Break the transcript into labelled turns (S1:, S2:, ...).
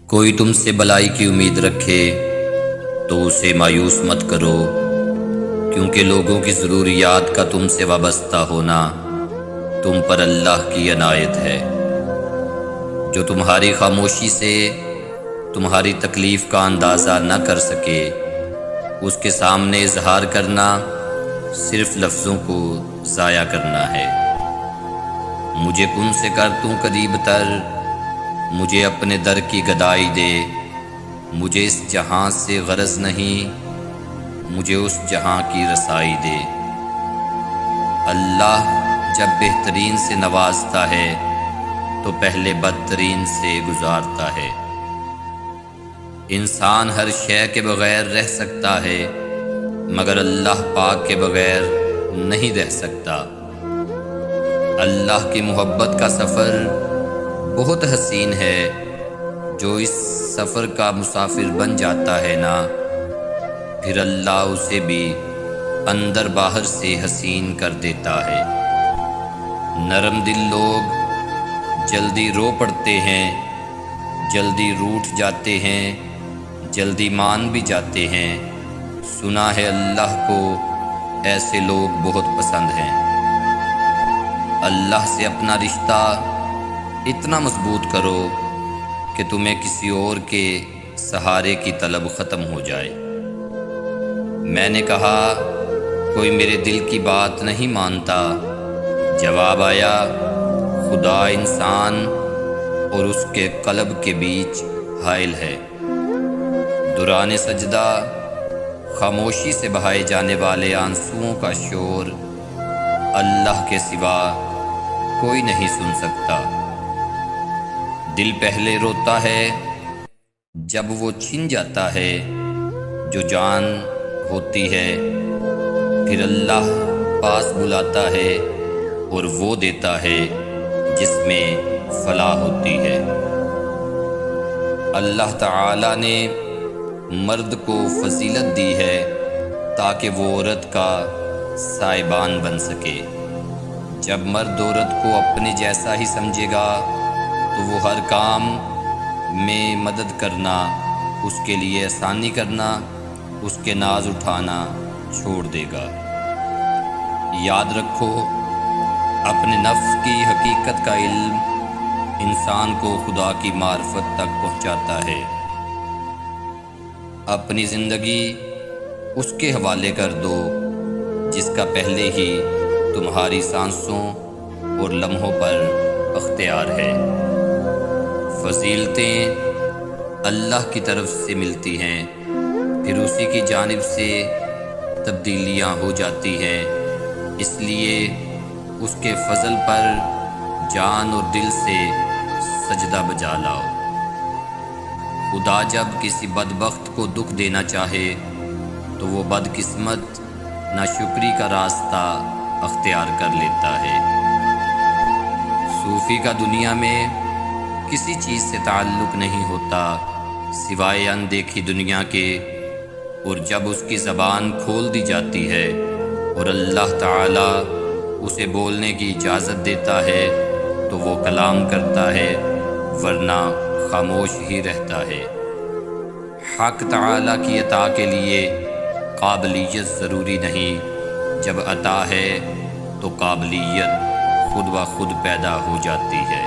S1: کوئی تم سے بلائی کی امید رکھے تو اسے مایوس مت کرو، کیونکہ لوگوں کی ضروریات کا تم سے وابستہ ہونا تم پر اللہ کی عنایت ہے۔ جو تمہاری خاموشی سے تمہاری تکلیف کا اندازہ نہ کر سکے، اس کے سامنے اظہار کرنا صرف لفظوں کو ضائع کرنا ہے۔ مجھے کن سے کر تو قریب تر، مجھے اپنے در کی گدائی دے۔ مجھے اس جہاں سے غرض نہیں، مجھے اس جہاں کی رسائی دے۔ اللہ جب بہترین سے نوازتا ہے تو پہلے بدترین سے گزارتا ہے۔ انسان ہر شے کے بغیر رہ سکتا ہے، مگر اللہ پاک کے بغیر نہیں رہ سکتا۔ اللہ کی محبت کا سفر بہت حسین ہے، جو اس سفر کا مسافر بن جاتا ہے نا، پھر اللہ اسے بھی اندر باہر سے حسین کر دیتا ہے۔ نرم دل لوگ جلدی رو پڑتے ہیں، جلدی روٹھ جاتے ہیں، جلدی مان بھی جاتے ہیں۔ سنا ہے اللہ کو ایسے لوگ بہت پسند ہیں۔ اللہ سے اپنا رشتہ اتنا مضبوط کرو کہ تمہیں کسی اور کے سہارے کی طلب ختم ہو جائے۔ میں نے کہا کوئی میرے دل کی بات نہیں مانتا۔ جواب آیا خدا انسان اور اس کے قلب کے بیچ حائل ہے۔ دوران سجدہ خاموشی سے بہائے جانے والے آنسوؤں کا شور اللہ کے سوا کوئی نہیں سن سکتا۔ دل پہلے روتا ہے جب وہ چھن جاتا ہے جو جان ہوتی ہے، پھر اللہ پاس بلاتا ہے اور وہ دیتا ہے جس میں فلاح ہوتی ہے۔ اللہ تعالی نے مرد کو فضیلت دی ہے تاکہ وہ عورت کا سائبان بن سکے۔ جب مرد عورت کو اپنے جیسا ہی سمجھے گا تو وہ ہر کام میں مدد کرنا، اس کے لیے آسانی کرنا، اس کے ناز اٹھانا چھوڑ دے گا۔ یاد رکھو اپنے نفس کی حقیقت کا علم انسان کو خدا کی معرفت تک پہنچاتا ہے۔ اپنی زندگی اس کے حوالے کر دو جس کا پہلے ہی تمہاری سانسوں اور لمحوں پر اختیار ہے۔ فضیلتیں اللہ کی طرف سے ملتی ہیں، پھر اسی کی جانب سے تبدیلیاں ہو جاتی ہیں، اس لیے اس کے فضل پر جان اور دل سے سجدہ بجا لاؤ۔ خدا جب کسی بدبخت کو دکھ دینا چاہے تو وہ بدقسمت ناشکری کا راستہ اختیار کر لیتا ہے۔ صوفی کا دنیا میں کسی چیز سے تعلق نہیں ہوتا سوائے اندیکھی دنیا کے، اور جب اس کی زبان کھول دی جاتی ہے اور اللہ تعالی اسے بولنے کی اجازت دیتا ہے تو وہ کلام کرتا ہے، ورنہ خاموش ہی رہتا ہے۔ حق تعالی کی عطا کے لیے قابلیت ضروری نہیں، جب عطا ہے تو قابلیت خود بخود پیدا ہو جاتی ہے۔